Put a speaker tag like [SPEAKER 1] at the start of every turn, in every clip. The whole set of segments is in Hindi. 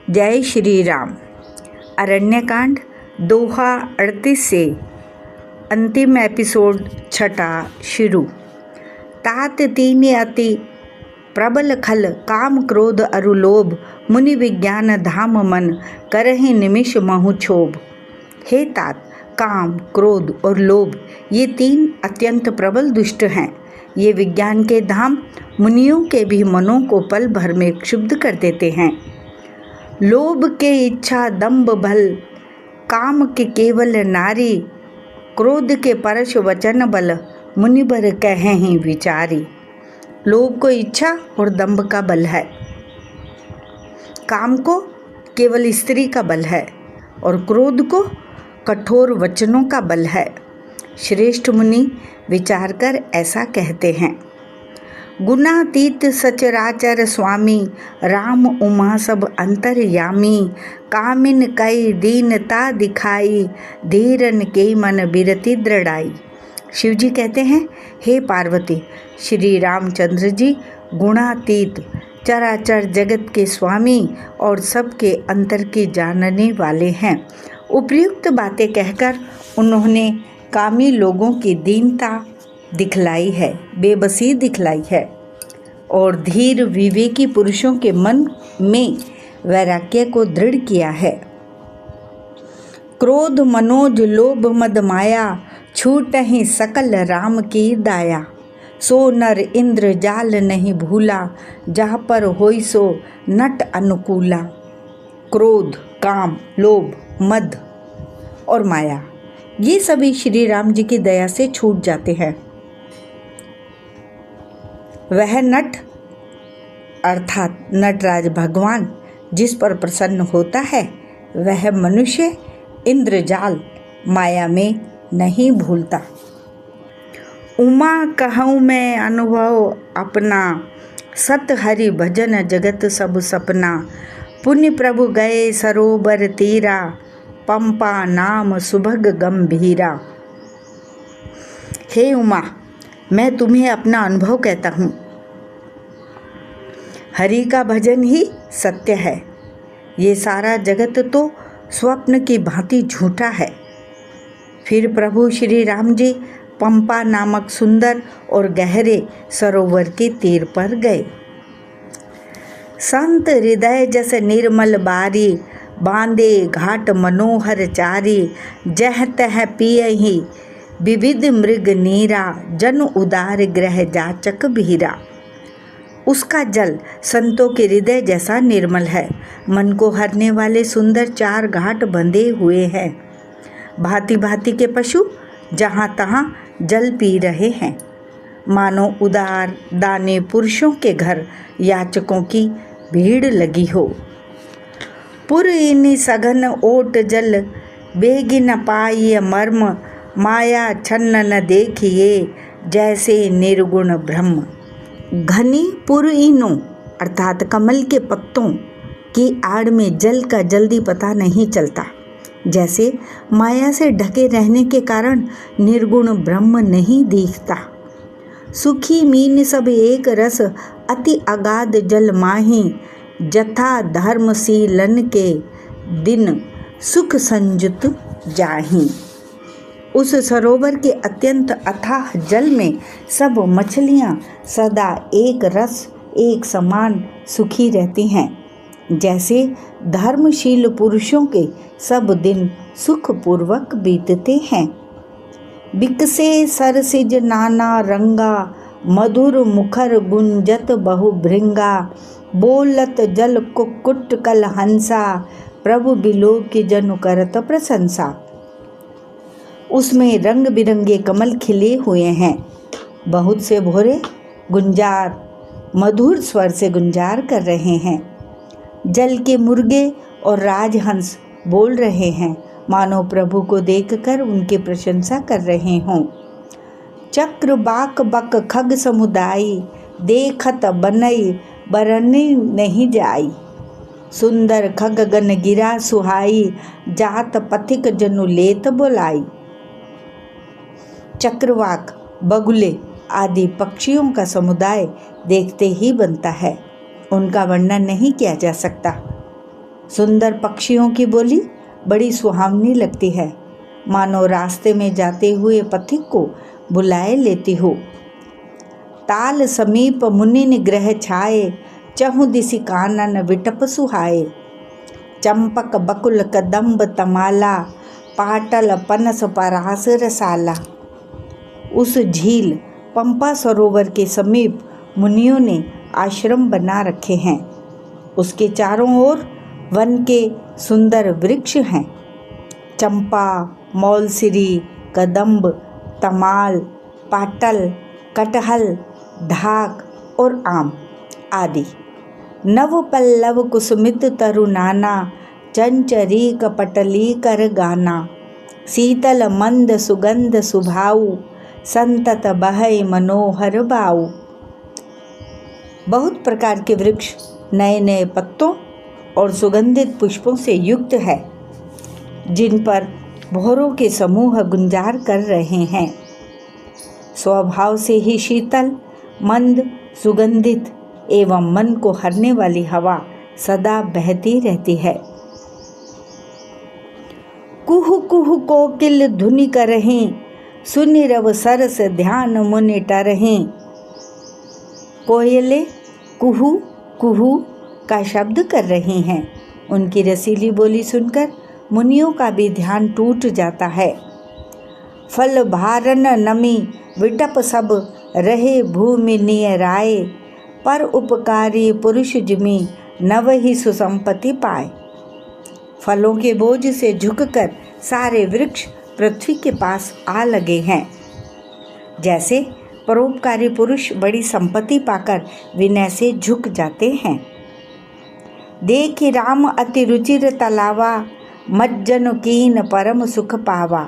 [SPEAKER 1] जय श्री राम। अरण्यकांड दोहा 38 से अंतिम एपिसोड छठा शुरू। तात तीन अति प्रबल खल काम क्रोध अरु लोभ मुनि विज्ञान धाम मन करहि निमिष महु क्षोभ। हे तात, काम, क्रोध और लोभ ये तीन अत्यंत प्रबल दुष्ट हैं। ये विज्ञान के धाम मुनियों के भी मनों को पल भर में क्षुब्ध कर देते हैं। लोभ के इच्छा दंभ बल, काम के केवल नारी, क्रोध के परश वचन बल, मुनिबर कहें विचारी। लोभ को इच्छा और दंभ का बल है, काम को केवल स्त्री का बल है और क्रोध को कठोर वचनों का बल है। श्रेष्ठ मुनि विचार कर ऐसा कहते हैं। गुणातीत सचराचर स्वामी, राम उमा सब अंतर्यामी। कामिन कई दीनता दिखाई, धीरन के मन बिरति दृढ़ाई। शिव जी कहते हैं, हे पार्वती, श्री रामचंद्र जी गुणातीत चराचर जगत के स्वामी और सबके अंतर के जानने वाले हैं। उपयुक्त बातें कहकर उन्होंने कामी लोगों की दीनता दिखलाई है, बेबसी दिखलाई है और धीर विवेकी पुरुषों के मन में वैराग्य को दृढ़ किया है। क्रोध मनोज लोभ मद माया, छूटहि सकल राम की दाया। सो नर इंद्र जाल नहीं भूला, जहाँ पर होई सो नट अनुकूला। क्रोध, काम, लोभ, मद और माया ये सभी श्री राम जी की दया से छूट जाते हैं। वह नट अर्थात नटराज भगवान जिस पर प्रसन्न होता है, वह मनुष्य इंद्रजाल माया में नहीं भूलता। उमा कहूँ मैं अनुभव अपना, सत हरि भजन जगत सब सपना। पुण्य प्रभु गए सरोवर तीरा, पंपा नाम सुभग गंभीरा। हे उमा, मैं तुम्हें अपना अनुभव कहता हूँ। हरि का भजन ही सत्य है। ये सारा जगत तो स्वप्न की भांति झूठा है। फिर प्रभु श्री राम जी पंपा नामक सुंदर और गहरे सरोवर के तीर पर गए। संत हृदय जस निर्मल बारी, बांधे घाट मनोहर चारी। जह तह पियहि विविध मृग नीरा, जन उदार ग्रह जाचक भीरा। उसका जल संतों के हृदय जैसा निर्मल है। मन को हरने वाले सुंदर चार घाट बंधे हुए हैं। भांति भांति के पशु जहाँ तहाँ जल पी रहे हैं। मानो उदार दाने पुरुषों के घर याचकों की भीड़ लगी हो। पुर इनि सघन ओट जल, बेगी न पाई मर्म। माया छन्न न देखिए, जैसे निर्गुण ब्रह्म। घनी पुरइनों अर्थात कमल के पत्तों की आड़ में जल का जल्दी पता नहीं चलता। जैसे माया से ढके रहने के कारण निर्गुण ब्रह्म नहीं दिखता। सुखी मीन सब एक रस, अति अगाध जल माही। जथा धर्मशीलन के दिन, सुख संयुत जाही। उस सरोवर के अत्यंत अथाह जल में सब मछलियाँ सदा एक रस एक समान सुखी रहती हैं। जैसे धर्मशील पुरुषों के सब दिन सुखपूर्वक बीतते हैं। बिकसे सरसिज नाना रंगा, मधुर मुखर गुंजत बहु भृंगा। बोलत जल कुक्कुट कल हंसा, प्रभु बिलो की जनु करत प्रशंसा। उसमें रंग बिरंगे कमल खिले हुए हैं। बहुत से भोरे गुंजार मधुर स्वर से गुंजार कर रहे हैं। जल के मुर्गे और राजहंस बोल रहे हैं, मानो प्रभु को देखकर उनकी प्रशंसा कर रहे हों। चक्र बाक बक खग समुदायी, देखत बनई बरनी नहीं जाई। सुंदर खग गन गिरा सुहाई, जात पथिक जनु लेत बोलाई। चक्रवाक, बगुले आदि पक्षियों का समुदाय देखते ही बनता है, उनका वर्णन नहीं किया जा सकता। सुंदर पक्षियों की बोली बड़ी सुहावनी लगती है, मानो रास्ते में जाते हुए पथिक को बुलाए लेती हो। ताल समीप मुनि निग्रह छाए, चहु दिसि कानन विटप सुहाए। चंपक बकुल कदम्ब तमाला, पाटल पनस परास रसाला। उस झील पंपा सरोवर के समीप मुनियों ने आश्रम बना रखे हैं। उसके चारों ओर वन के सुंदर वृक्ष हैं। चंपा, मौलसिरी, कदम्ब, तमाल, पाटल, कटहल, ढाक और आम आदि। नव पल्लव कुसुमित तरुनाना, चंचरी कपटली कर गाना। शीतल मंद सुगंध सुभाऊ, संतत बहै मनोहर बाऊ। बहुत प्रकार के वृक्ष नए नए पत्तों और सुगंधित पुष्पों से युक्त है, जिन पर भौरों के समूह गुंजार कर रहे हैं। स्वभाव से ही शीतल, मंद, सुगंधित एवं मन को हरने वाली हवा सदा बहती रहती है। कुहु कुहु कोकिल धुनि करहीं, सुनि रव सरस ध्यान मुनि टरहीं। कोयले कुहू कुहू का शब्द कर रही हैं। उनकी रसीली बोली सुनकर मुनियों का भी ध्यान टूट जाता है। फल भारन नमी विटप सब, रहे भूमि निय राय। पर उपकारी पुरुष जिमि, नव ही सुसंपत्ति पाए। फलों के बोझ से झुककर सारे वृक्ष पृथ्वी के पास आ लगे हैं। जैसे परोपकारी पुरुष बड़ी संपत्ति पाकर विनय से झुक जाते हैं। देखि राम अति रुचिर तलावा, मज्जन कीन परम सुख पावा।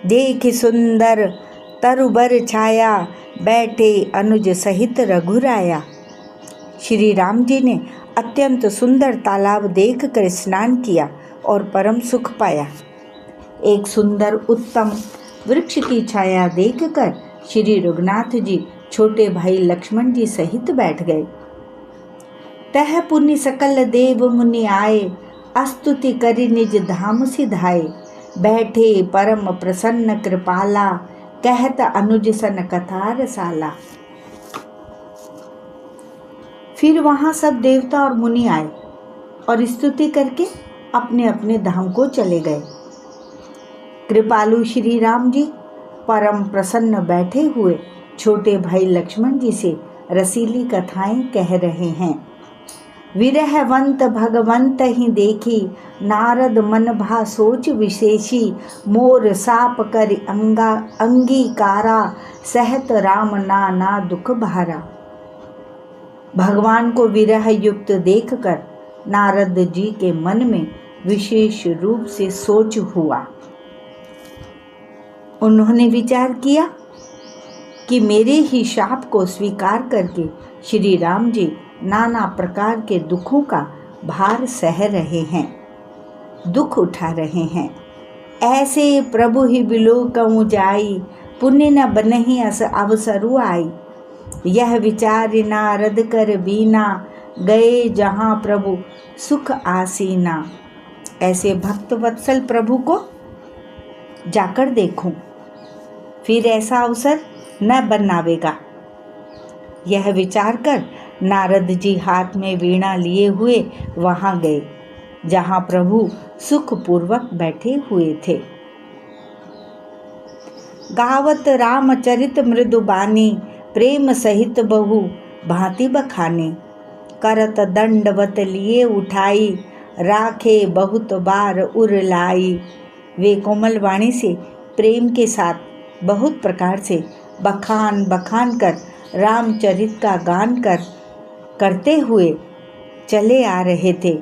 [SPEAKER 1] देखि सुंदर तरुबर छाया, बैठे अनुज सहित रघुराया। श्री राम जी ने अत्यंत सुंदर तालाब देखकर स्नान किया और परम सुख पाया। एक सुंदर उत्तम वृक्ष की छाया देखकर श्री रघुनाथ जी छोटे भाई लक्ष्मण जी सहित बैठ गए। तह पुनि सकल देव मुनि आए, स्तुति करि निज धाम सिधाए। बैठे परम प्रसन्न कृपाला, कहत अनुज सन कथा रसाला। फिर वहां सब देवता और मुनि आए और स्तुति करके अपने अपने धाम को चले गए। कृपालु श्री राम जी परम प्रसन्न बैठे हुए छोटे भाई लक्ष्मण जी से रसीली कथाएं कह रहे हैं। विरहवंत भगवंत ही देखी, नारद मन भा सोच विशेषी। मोर साप कर अंगीकारा, सहत राम नाना दुख भारा। भगवान को विरह युक्त देखकर नारद जी के मन में विशेष रूप से सोच हुआ। उन्होंने विचार किया कि मेरे ही शाप को स्वीकार करके श्री राम जी नाना प्रकार के दुखों का भार सह रहे हैं, दुख उठा रहे हैं। ऐसे प्रभु ही बिलोकऊँ जाई, पुण्य न बनहि अस अवसरु आई। यह विचार नारद कर बीना, गए जहाँ प्रभु सुख आसीना। ऐसे भक्त वत्सल प्रभु को जाकर देखूं, फिर ऐसा अवसर न बनावेगा। यह विचार कर नारद जी हाथ में वीणा लिए हुए वहां गए जहां प्रभु सुखपूर्वक बैठे हुए थे। गावत रामचरित मृदु बानी, प्रेम सहित बहु भांति बखाने। करत दंडवत लिए उठाई, राखे बहुत बार उरलाई। वे कोमल वाणी से प्रेम के साथ बहुत प्रकार से बखान बखान कर रामचरित का गान करते हुए चले आ रहे थे।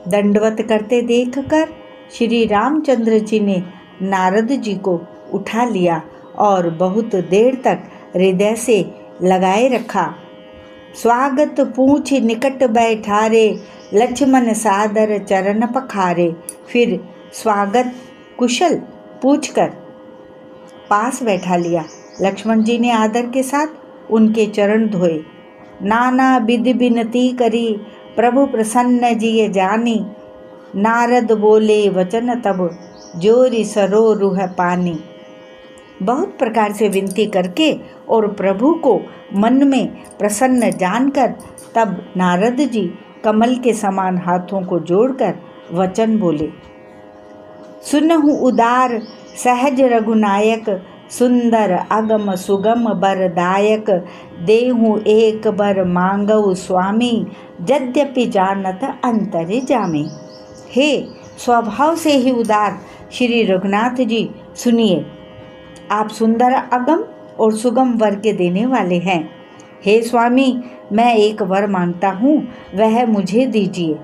[SPEAKER 1] दंडवत करते देखकर श्री रामचंद्र जी ने नारद जी को उठा लिया और बहुत देर तक हृदय से लगाए रखा। स्वागत पूछ निकट बैठारे, लक्ष्मण सादर चरण पखारे। फिर स्वागत कुशल पूछकर पास बैठा लिया। लक्ष्मण जी ने आदर के साथ उनके चरण धोए। नाना विधि विनती करी, प्रभु प्रसन्न जिय जानी। नारद बोले वचन तब, जोरी सरो रूह पानी। बहुत प्रकार से विनती करके और प्रभु को मन में प्रसन्न जानकर तब नारद जी कमल के समान हाथों को जोड़कर वचन बोले। सुनहु उदार सहज रघुनायक, सुंदर अगम सुगम बरदायक। देहु एक बर मांगऊ स्वामी, यद्यपि जानत अंतरे जामे। हे स्वभाव से ही उदार श्री रघुनाथ जी, सुनिए, आप सुंदर अगम और सुगम वर के देने वाले हैं। हे स्वामी, मैं एक वर मांगता हूँ, वह मुझे दीजिए।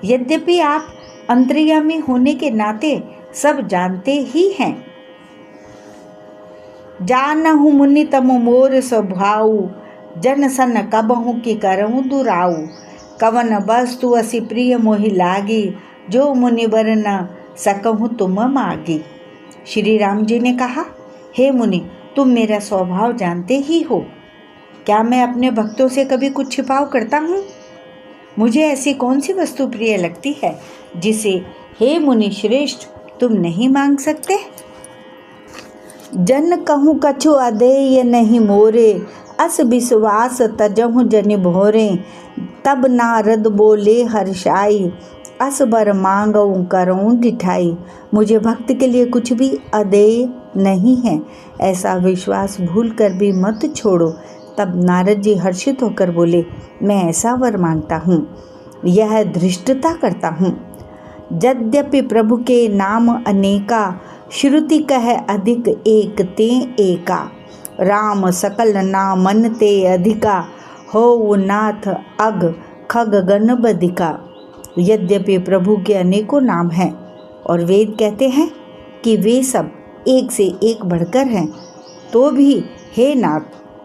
[SPEAKER 1] यद्यपि आप अंतर्यामी होने के नाते सब जानते ही हैं। जानहु मुनि तम मोर स्वभाव, जन सन कबहु की करहु दुराऊ। कवन वस्तु असी प्रिय मोहि लागी, जो मुनि वर न सकहु तुम मागी। श्री राम जी ने कहा, हे मुनि, तुम मेरा स्वभाव जानते ही हो। क्या मैं अपने भक्तों से कभी कुछ छिपाव करता हूँ? मुझे ऐसी कौन सी वस्तु प्रिय लगती है जिसे हे मुनि श्रेष्ठ तुम नहीं मांग सकते? जन कहूँ कछु अदेय नहीं मोरे, अस विश्वास तजहु जनि भोरे। तब नारद बोले हर्षाई, अस बर मांगऊँ करऊँ डिठाई। मुझे भक्त के लिए कुछ भी अदेय नहीं है, ऐसा विश्वास भूल कर भी मत छोड़ो। तब नारद जी हर्षित होकर बोले, मैं ऐसा वर मांगता हूँ, यह धृष्टता करता हूँ। यद्यपि प्रभु के नाम अनेका, श्रुति कह अधिक एक ते एका। राम सकल नामन ते अधिका, हो नाथ अग खग गण बदिका। यद्यपि प्रभु के अनेकों नाम हैं और वेद कहते हैं कि वे सब एक से एक बढ़कर हैं, तो भी हे नाथ,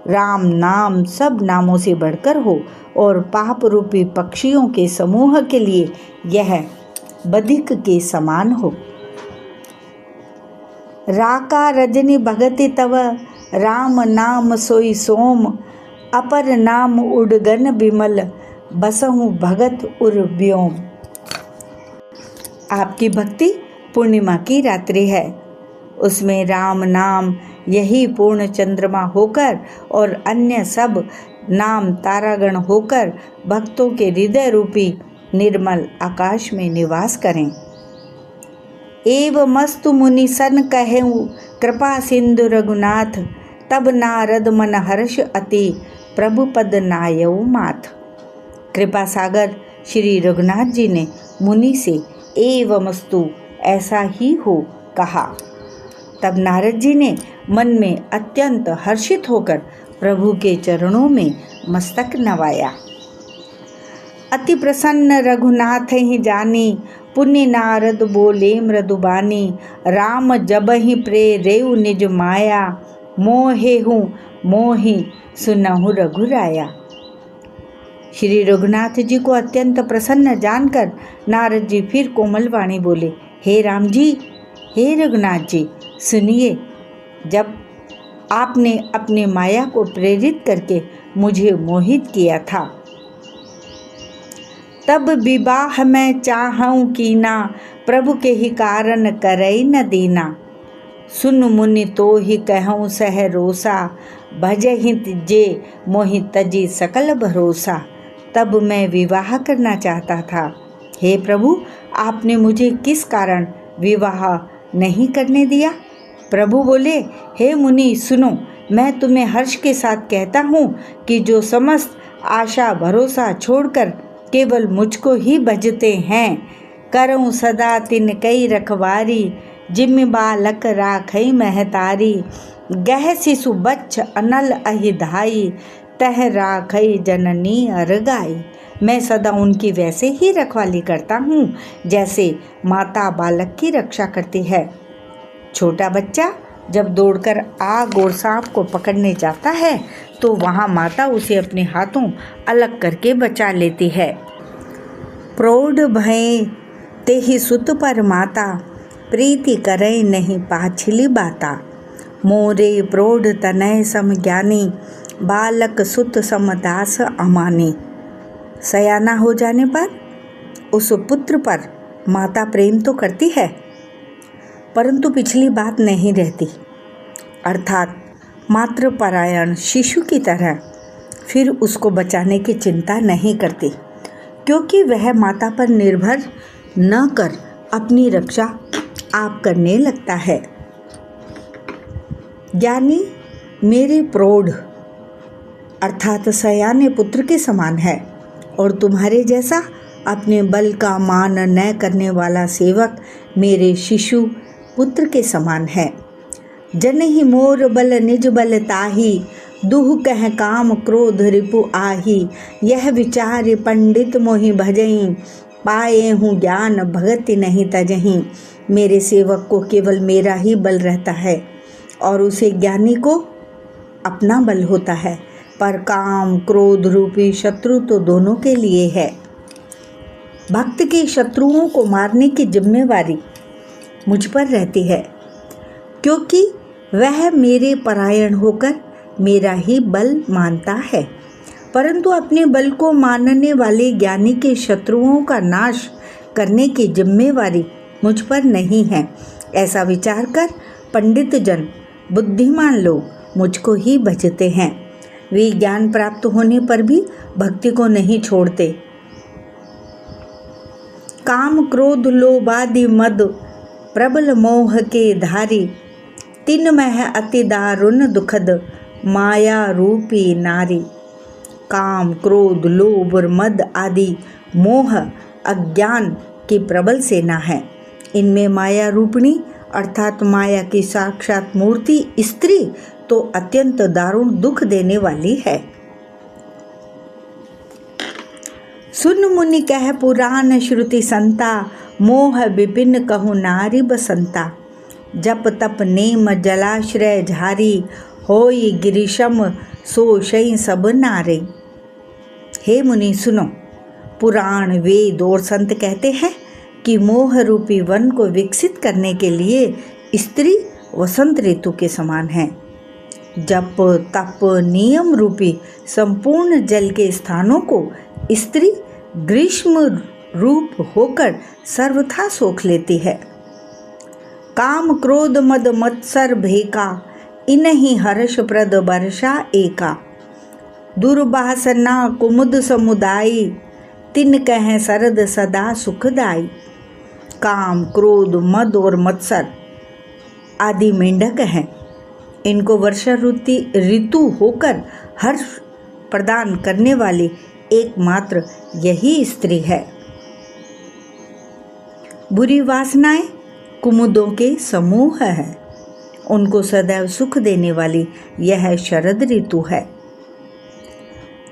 [SPEAKER 1] राम नाम सब नामों से बढ़कर हो और पाप रूपी पक्षियों के समूह के लिए यह बधिक के समान हो। राका रजनी भगति तव, राम नाम सोई सोम। अपर नाम उडगन बिमल, बसहु भगत उर व्योम। आपकी भक्ति पूर्णिमा की रात्रि है, उसमें राम नाम यही पूर्ण चंद्रमा होकर और अन्य सब नाम तारागण होकर भक्तों के हृदय रूपी निर्मल आकाश में निवास करें। एव मस्तु मुनि सन कहूँ, कृपा सिंधु रघुनाथ। तब नारद मन हर्ष अति, प्रभु पद नायऊ माथ। कृपा सागर श्री रघुनाथ जी ने मुनि से एवमस्तु ऐसा ही हो कहा। तब नारद जी ने मन में अत्यंत हर्षित होकर प्रभु के चरणों में मस्तक नवाया। अति प्रसन्न रघुनाथ ही जानी, पुण्य नारद बोले मृदुबानी। राम जब ही प्रेरेउ निज माया, मोहेहु मोहि सुनहु रघुराया। श्री रघुनाथ जी को अत्यंत प्रसन्न जानकर नारद जी फिर कोमल वाणी बोले, हे राम जी, हे रघुनाथ जी, सुनिए, जब आपने अपने माया को प्रेरित करके मुझे मोहित किया था, तब विवाह में चाहूँ कीना, प्रभु के ही कारण करई न दीना। सुन मुनि तो ही कहूँ सह रोसा, भजहि जे मोहि तजी सकल भरोसा। तब मैं विवाह करना चाहता था, हे प्रभु, आपने मुझे किस कारण विवाह नहीं करने दिया? प्रभु बोले, हे मुनि सुनो, मैं तुम्हें हर्ष के साथ कहता हूँ कि जो समस्त आशा भरोसा छोड़कर केवल मुझको ही भजते हैं, करऊँ सदा तिन कई रखवारी। जिम्मे बालक राखई महतारी, गह शिशु बच्छ अनल अहिधाई। तह राखई जननी अरगाई। मैं सदा उनकी वैसे ही रखवाली करता हूँ जैसे माता बालक की रक्षा करती है। छोटा बच्चा जब दौड़कर आग और सांप को पकड़ने जाता है तो वहाँ माता उसे अपने हाथों अलग करके बचा लेती है। प्रौढ़ भय तेहि सुत पर माता, प्रीति करई नहीं पाछिली बाता। मोरे प्रौढ़ तनय सम ज्ञानी, बालक सुत समदास अमानी। सयाना हो जाने पर उस पुत्र पर माता प्रेम तो करती है, परंतु पिछली बात नहीं रहती, अर्थात मातृपरायण शिशु की तरह फिर उसको बचाने की चिंता नहीं करती, क्योंकि वह माता पर निर्भर न कर अपनी रक्षा आप करने लगता है। ज्ञानी मेरे प्रौढ़ अर्थात सयाने पुत्र के समान है, और तुम्हारे जैसा अपने बल का मान न करने वाला सेवक मेरे शिशु पुत्र के समान है। जनहि मोर बल निज बल ताही, दुह कह काम क्रोध रिपु आही। यह विचार पंडित मोहि भजहीं, पाए हूँ ज्ञान भगति नहीं तजहीं। मेरे सेवक को केवल मेरा ही बल रहता है, और उसे ज्ञानी को अपना बल होता है, पर काम क्रोध रूपी शत्रु तो दोनों के लिए है। भक्त के शत्रुओं को मारने की जिम्मेवारी मुझ पर रहती है, क्योंकि वह मेरे परायण होकर मेरा ही बल मानता है, परंतु अपने बल को मानने वाले ज्ञानी के शत्रुओं का नाश करने की जिम्मेवारी मुझ पर नहीं है। ऐसा विचार कर पंडित जन, बुद्धिमान लोग मुझको ही भजते हैं। वे ज्ञान प्राप्त होने पर भी भक्ति को नहीं छोड़ते। काम क्रोध लोभ आदि मद प्रबल मोह के धारी, तिन मह अति दारुण दुखद माया रूपी नारी। काम क्रोध लोभ और मद आदि मोह अज्ञान की प्रबल सेना है। इनमें माया रूपिणी अर्थात माया की साक्षात मूर्ति स्त्री तो अत्यंत दारुण दुख देने वाली है। सुन मुनि कह पुराण श्रुति संता, मोह विपिन कहु नारी बसंता। जप तप नेम जलाश्रय झारी, होई गिरिशम सो शई सब नारे। हे मुनि सुनो, पुराण वेद और संत कहते हैं कि मोह रूपी वन को विकसित करने के लिए स्त्री वसंत ऋतु के समान है। जप तप नियम रूपी संपूर्ण जल के स्थानों को स्त्री ग्रीष्म रूप होकर सर्वथा सोख लेती है। काम क्रोध मद मत्सर भेका, इन्हीं हर्ष प्रद वर्षा एका। दुर्वासना कुमुद समुदायी, तिन कह शरद सदा सुखदाई। काम क्रोध मद और मत्सर आदि मेंढक हैं। इनको वर्षा ऋतु होकर हर्ष प्रदान करने वाली एकमात्र यही स्त्री है। बुरी वासनाएं कुमुदों के समूह है, उनको सदैव सुख देने वाली यह शरद ऋतु है।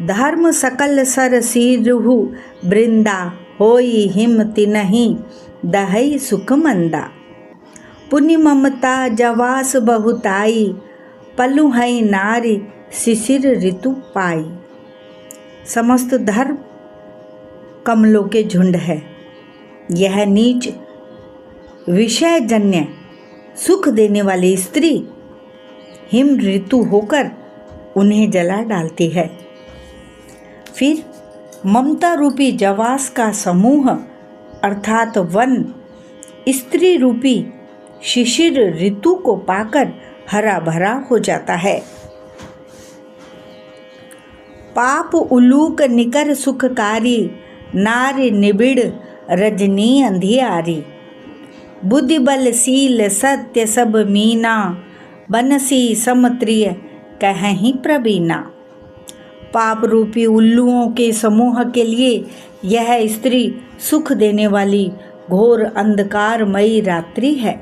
[SPEAKER 1] धर्म सकल सर सीरुहु वृंदा, होई हिम तिनहि दहई सुख मंदा। पुण्य ममता जवास बहुताई, पलु है नारी शिशिर ऋतु पाई। समस्त धर्म कमलों के झुंड है। यह नीच विषय जन्य सुख देने वाली स्त्री हिम ऋतु होकर उन्हें जला डालती है। फिर ममता रूपी जवास का समूह अर्थात वन स्त्री रूपी शिशिर ऋतु को पाकर हरा भरा हो जाता है। पाप उलूक निकर सुखकारी, नारी निबिड़ रजनी अंधियारी। बुद्धि बल सील सत्य सब मीना, बनसी समत्रिय कहीं प्रवीणा। पाप रूपी उल्लुओं के समूह के लिए यह स्त्री सुख देने वाली घोर अंधकारमयी रात्रि है।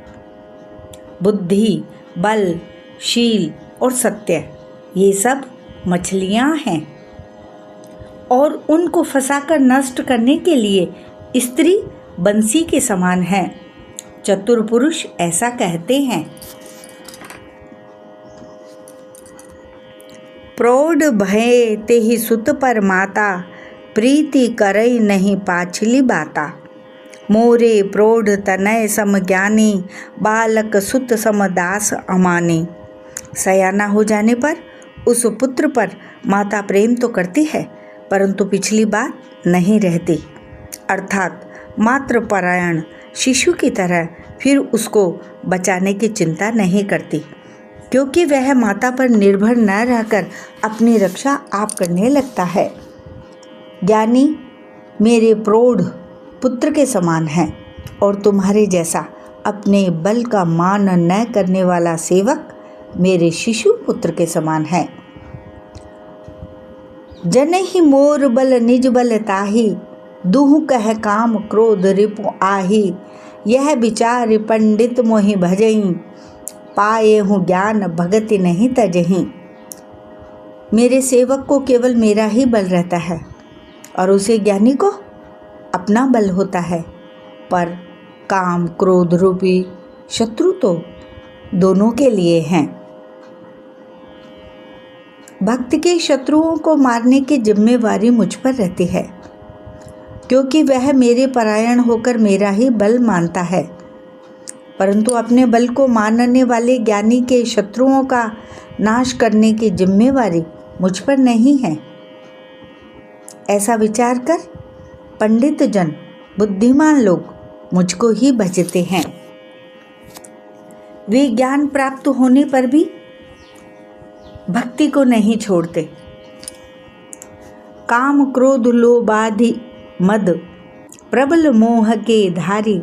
[SPEAKER 1] बुद्धि बल शील और सत्य ये सब मछलियां हैं, और उनको फंसाकर नष्ट करने के लिए स्त्री बंसी के समान है। चतुर पुरुष ऐसा कहते हैं। प्रौढ़ भय तेहि सुत पर माता, प्रीति करई नहीं पाछली बाता। मोरे प्रौढ़ तनय सम ज्ञानी, बालक सुत सम दास अमानी। सयाना हो जाने पर उस पुत्र पर माता प्रेम तो करती है, परंतु पिछली बात नहीं रहती, अर्थात मातृपरायण शिशु की तरह फिर उसको बचाने की चिंता नहीं करती, क्योंकि वह माता पर निर्भर न रहकर अपनी रक्षा आप करने लगता है। ज्ञानी मेरे प्रौढ़ पुत्र के समान है और तुम्हारे जैसा अपने बल का मान न करने वाला सेवक मेरे शिशु पुत्र के समान है। जनहि मोर बल निज बल ताहि, दुहु कह काम क्रोध रिपु आहि। यह विचार पंडित मोहि भजई, पाए हूँ ज्ञान भगति नहीं तजही। मेरे सेवक को केवल मेरा ही बल रहता है और उसे ज्ञानी को अपना बल होता है, पर काम क्रोध रूपी शत्रु तो दोनों के लिए हैं। भक्त के शत्रुओं को मारने की जिम्मेवारी मुझ पर रहती है, क्योंकि वह मेरे परायण होकर मेरा ही बल मानता है, परंतु अपने बल को मानने वाले ज्ञानी के शत्रुओं का नाश करने की जिम्मेवारी मुझ पर नहीं है। ऐसा विचार कर पंडित जन, बुद्धिमान लोग मुझको ही भजते हैं। वे ज्ञान प्राप्त होने पर भी भक्ति को नहीं छोड़ते। काम क्रोध लोभ आदि मद प्रबल मोह के धारी,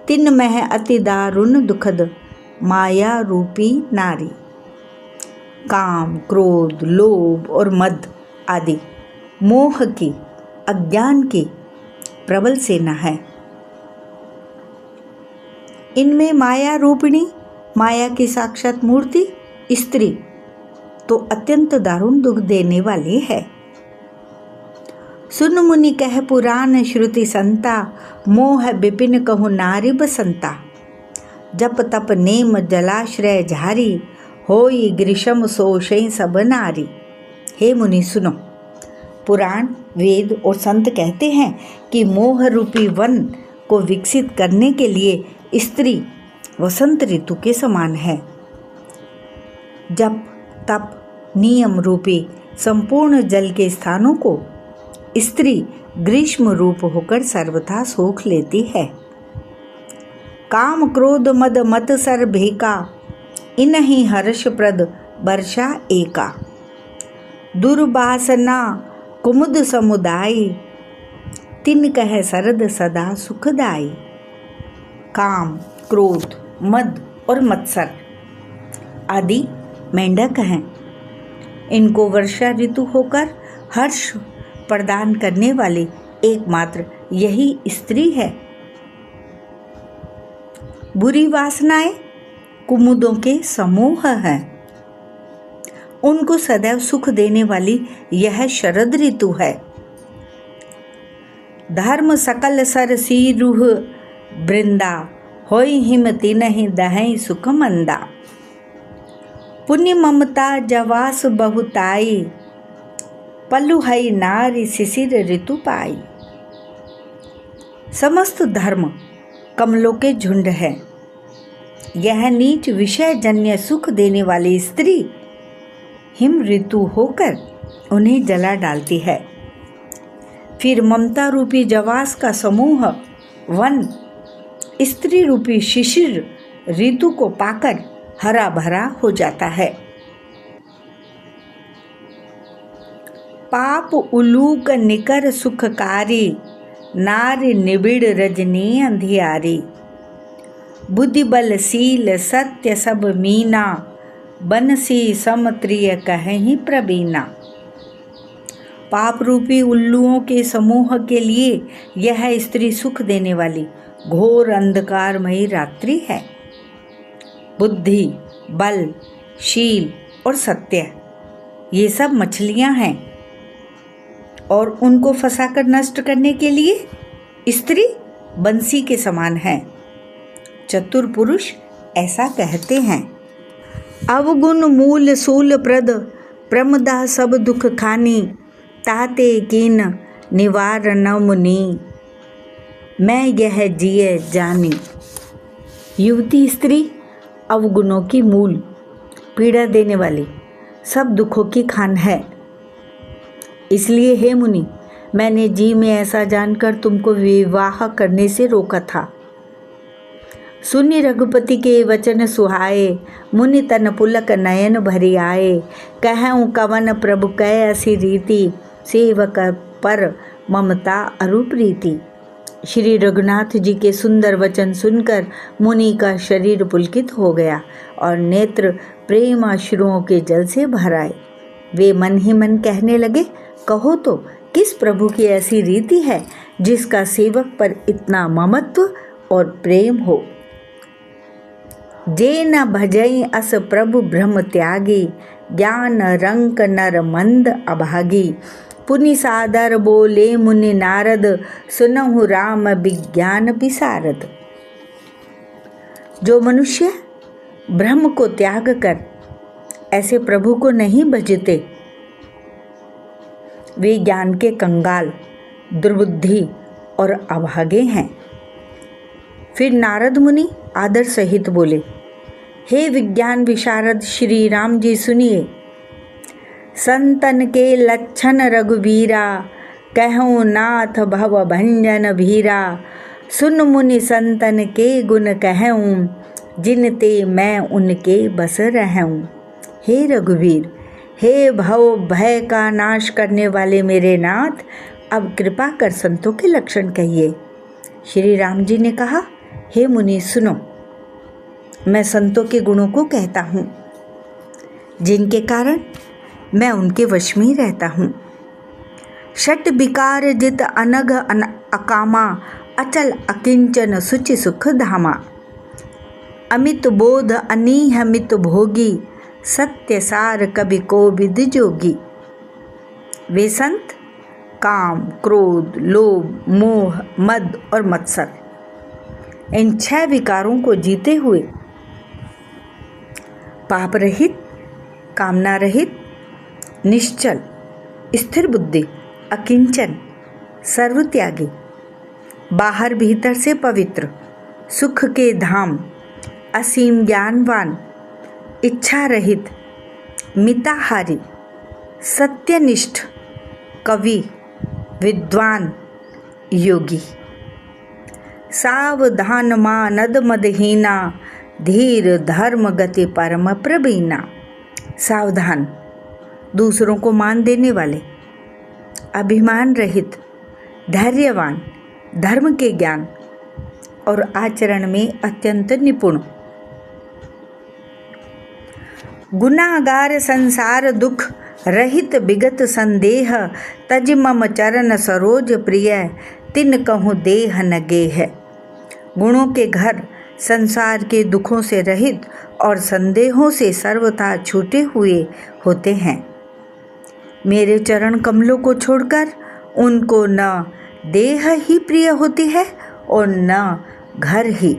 [SPEAKER 1] तिन मह अति दारुण दुखद माया रूपी नारी। काम क्रोध लोभ और मद आदि मोह की, अज्ञान की प्रबल सेना है। इनमें माया रूपिणी, माया की साक्षात मूर्ति स्त्री तो अत्यंत दारुण दुख देने वाली है। सुन मुनि कह पुराण श्रुति संता, मोह विपिन कहु नारी बसंता। जप तप नेम जलाश्रय झारी, होई ग्रीष्म सोशई सब नारी। हे मुनि सुनो, पुराण वेद और संत कहते हैं कि मोह रूपी वन को विकसित करने के लिए स्त्री वसंत ऋतु के समान है। जप तप नियम रूपी संपूर्ण जल के स्थानों को स्त्री ग्रीष्म रूप होकर सर्वथा सोख लेती है। काम क्रोध मद मत सर भेका, इनहि हर्षप्रद वर्षा एका। दुर्वासना कुमुद समुदायी, तिन कह शरद सदा सुखदाई। काम क्रोध मद और मत्सर आदि मेंढक हैं। इनको वर्षा ऋतु होकर हर्ष प्रदान करने वाली एकमात्र यही स्त्री है। बुरी वासनाएं कुमुदों के समूह हैं। उनको सदैव सुख देने वाली यह शरद ऋतु है। धर्म सकल सर सीरुह वृंदा, होई हिमति नहीं दहई सुख मंदा। पुण्य ममता जवास बहुताई, पल्लु हई नारी शिशिर ऋतु पाई। समस्त धर्म कमलों के झुंड है। यह नीच विषय जन्य सुख देने वाली स्त्री हिम ऋतु होकर उन्हें जला डालती है। फिर ममता रूपी जवास का समूह वन स्त्री रूपी शिशिर ऋतु को पाकर हरा भरा हो जाता है। पाप उलूक निकर सुखकारी, नारी निबिड़ रजनी अंधियारी। बुद्धि बल सील सत्य सब मीना, बनसी समत्रिय कहीं प्रवीणा। पाप रूपी उल्लुओं के समूह के लिए यह स्त्री सुख देने वाली घोर अंधकारमयी रात्रि है। बुद्धि, बल, शील और सत्य ये सब मछलियां हैं और उनको फंसाकर नष्ट करने के लिए स्त्री बंसी के समान है। चतुर पुरुष ऐसा कहते हैं। अवगुण मूल सूल प्रद, प्रमदा सब दुख खानी। ताते कीन निवारण मुनि, मैं यह जिए जानी। युवती स्त्री अवगुणों की मूल, पीड़ा देने वाली, सब दुखों की खान है। इसलिए हे मुनि, मैंने जी में ऐसा जानकर तुमको विवाह करने से रोका था। सुनि रघुपति के वचन सुहाए, मुनि तन पुलक नयन भरी आए। कहऊँ कवन प्रभु कह असी रीति, सेवक पर ममता अरूप रीति। श्री रघुनाथ जी के सुंदर वचन सुनकर मुनि का शरीर पुलकित हो गया और नेत्र प्रेम अश्रुओं के जल से भर आए। वे मन ही मन कहने लगे, कहो तो किस प्रभु की ऐसी रीति है जिसका सेवक पर इतना ममत्व और प्रेम हो। जे न भजई अस प्रभु ब्रह्म त्यागी, ज्ञान रंक नर मंद अभागी। पुनि सादर बोले मुनि नारद, सुनहु राम विज्ञान विसारद। जो मनुष्य ब्रह्म को त्याग कर ऐसे प्रभु को नहीं भजते, वे ज्ञान के कंगाल, दुर्बुद्धि और अभागे हैं। फिर नारद मुनि आदर सहित बोले, हे विज्ञान विशारद श्री राम जी सुनिए। संतन के लक्षण रघुबीरा, कहूँ नाथ भव भंजन भीरा। सुन मुनि संतन के गुण कहूँ, जिनते मैं उनके बस रहूँ। हे रघुवीर, हे भव भय का नाश करने वाले मेरे नाथ, अब कृपा कर संतों के लक्षण कहिए। श्री राम जी ने कहा, हे मुनि सुनो, मैं संतों के गुणों को कहता हूँ, जिनके कारण मैं उनके वश में रहता हूँ। षट विकार जित अनघ अकामा, अचल अकिंचन सुचि सुख धामा। अमित बोध अनीह मित भोगी, सत्य सार कवि को विद जोगी। वे संत काम, क्रोध, लोभ, मोह, मद और मत्सर, इन 6 विकारों को जीते हुए पाप रहित, कामना रहित, निश्चल, स्थिर बुद्धि, अकिंचन, सर्वत्यागी, बाहर भीतर से पवित्र, सुख के धाम, असीम ज्ञानवान, इच्छा रहित, मिताहारी, सत्यनिष्ठ, कवि, विद्वान, योगी। सावधान मानद मदहीना, धीर धर्म गति परम प्रवीणा। सावधान, दूसरों को मान देने वाले, अभिमान रहित, धैर्यवान, धर्म के ज्ञान और आचरण में अत्यंत निपुण। गुनागार संसार दुख रहित विगत संदेह, तज मम चरण सरोज प्रिय, तिन कहूँ देह न गेह। गुणों के घर संसार के दुखों से रहित और संदेहों से सर्वथा छूटे हुए होते हैं। मेरे चरण कमलों को छोड़कर उनको न देह ही प्रिय होती है और न घर ही।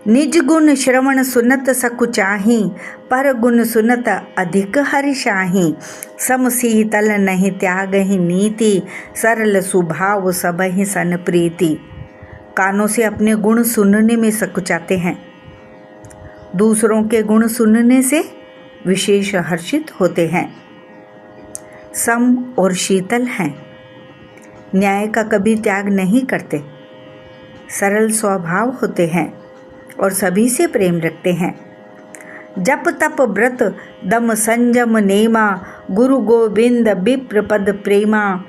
[SPEAKER 1] निज गुण श्रवण सुनत सकु चाही, पर गुण सुनत अधिक हर्षाही। सम शीतल नहीं त्यागहि नीति, सरल स्वभाव सबहि सन प्रीति। कानों से अपने गुण सुनने में सकुचाते हैं, दूसरों के गुण सुनने से विशेष हर्षित होते हैं। सम और शीतल हैं, न्याय का कभी त्याग नहीं करते, सरल स्वभाव होते हैं और सभी से प्रेम रखते हैं। जप तप व्रत दम संयम नेमा, गुरु गोविंद विप्र पद प्रेमा।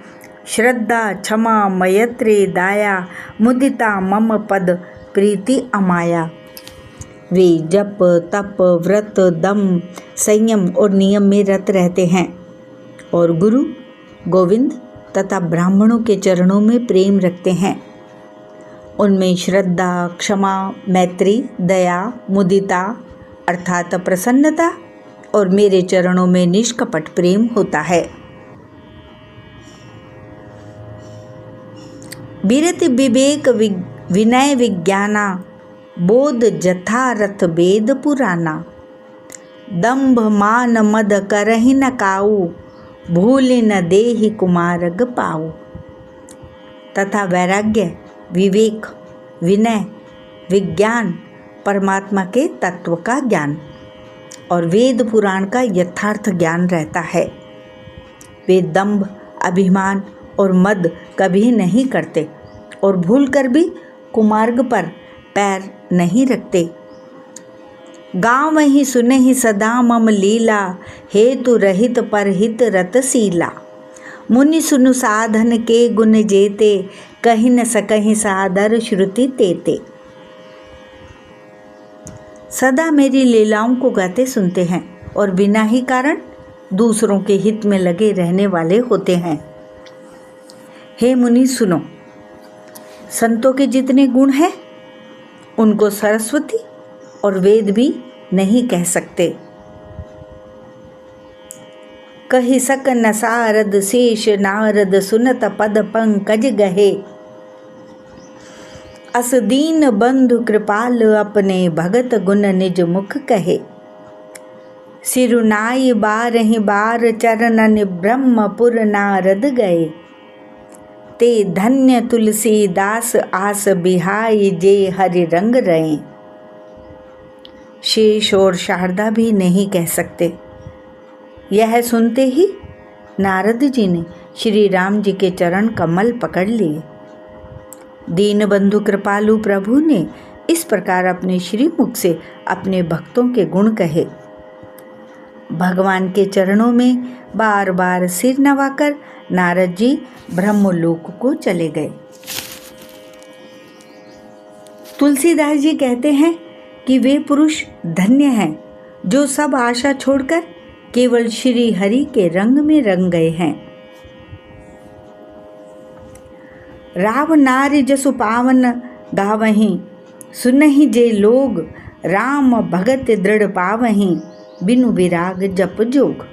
[SPEAKER 1] श्रद्धा क्षमा मयत्रे दाया, मुदिता मम पद प्रीति अमाया। वे जप तप व्रत दम संयम और नियम में रत रहते हैं और गुरु गोविंद तथा ब्राह्मणों के चरणों में प्रेम रखते हैं। उनमें श्रद्धा, क्षमा, मैत्री, दया, मुदिता अर्थात प्रसन्नता और मेरे चरणों में निष्कपट प्रेम होता है। विरति विवेक विनय विज्ञाना, बोध जथारथ वेद पुराना। दंभ मान मद करहि न काऊ, भूल न देहि कुमारग पाऊ। तथा वैराग्य, विवेक, विनय, विज्ञान, परमात्मा के तत्व का ज्ञान और वेद पुराण का यथार्थ ज्ञान रहता है। वे दंभ, अभिमान और मद कभी नहीं करते और भूलकर भी कुमार्ग पर पैर नहीं रखते। गाँव ही सुने ही सदा मम लीला, हेतु रहित परहित रतशीला। मुनि सुनु साधन के गुण जेते, कहीं न सकहीं सादर श्रुति तेते। सदा मेरी लीलाओं को गाते सुनते हैं और बिना ही कारण दूसरों के हित में लगे रहने वाले होते हैं। हे मुनि सुनो, संतों के जितने गुण हैं उनको सरस्वती और वेद भी नहीं कह सकते। कहि सक न सारद शेष नारद, सुनत पद पंकज गहे। अस दीन बंधु कृपाल, अपने भगत गुण निज मुख कहे। सिरुनाई बारहि बार, चरणन ब्रह्मपुर नारद गए। ते धन्य तुलसीदास, आस बिहाई जे हरि रंग रहे। शेष और शारदा भी नहीं कह सकते। यह सुनते ही नारद जी ने श्री राम जी के चरण कमल पकड़ लिए। दीनबंधु कृपालु प्रभु ने इस प्रकार अपने श्रीमुख से अपने भक्तों के गुण कहे। भगवान के चरणों में बार बार सिर नवाकर नारद जी ब्रह्मलोक को चले गए। तुलसीदास जी कहते हैं कि वे पुरुष धन्य हैं जो सब आशा छोड़कर केवल श्री हरि के रंग में रंग गए हैं। राव नारी जसु पावन, गावहीं सुनहि जे लोग। राम भगत दृढ़ पावहीं, बिनु विराग जप जोग।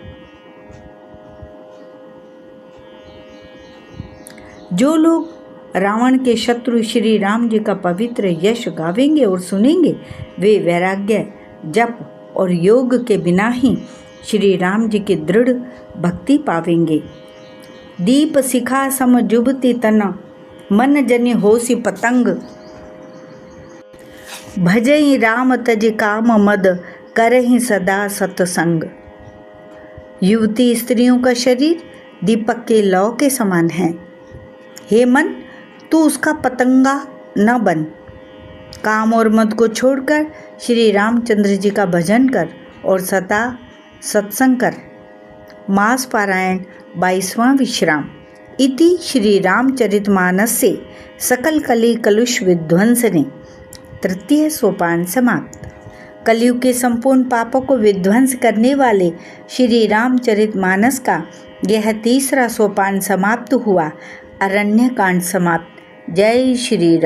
[SPEAKER 1] जो लोग रावण के शत्रु श्री राम जी का पवित्र यश गावेंगे और सुनेंगे, वे वैराग्य, जप और योग के बिना ही श्री राम जी की दृढ़ भक्ति पावेंगे। दीप शिखा सम जुबती तना, मन जनि होसी पतंग। भजई राम तज काम मद, करहि सदा सतसंग। युवती स्त्रियों का शरीर दीपक के लौ के समान है। हे मन, तू उसका पतंगा न बन। काम और मद को छोड़कर श्री रामचंद्र जी का भजन कर और सदा सत्संग कर। मास पारायण 22वां विश्राम। इति श्री रामचरितमानसे सकल कली कलुष विध्वंसने। तृतीय सोपान समाप्त। कलयुग के संपूर्ण पापों को विध्वंस करने वाले श्री रामचरितमानस का यह तीसरा सोपान समाप्त हुआ। अरण्य कांड समाप्त। जय श्री राम।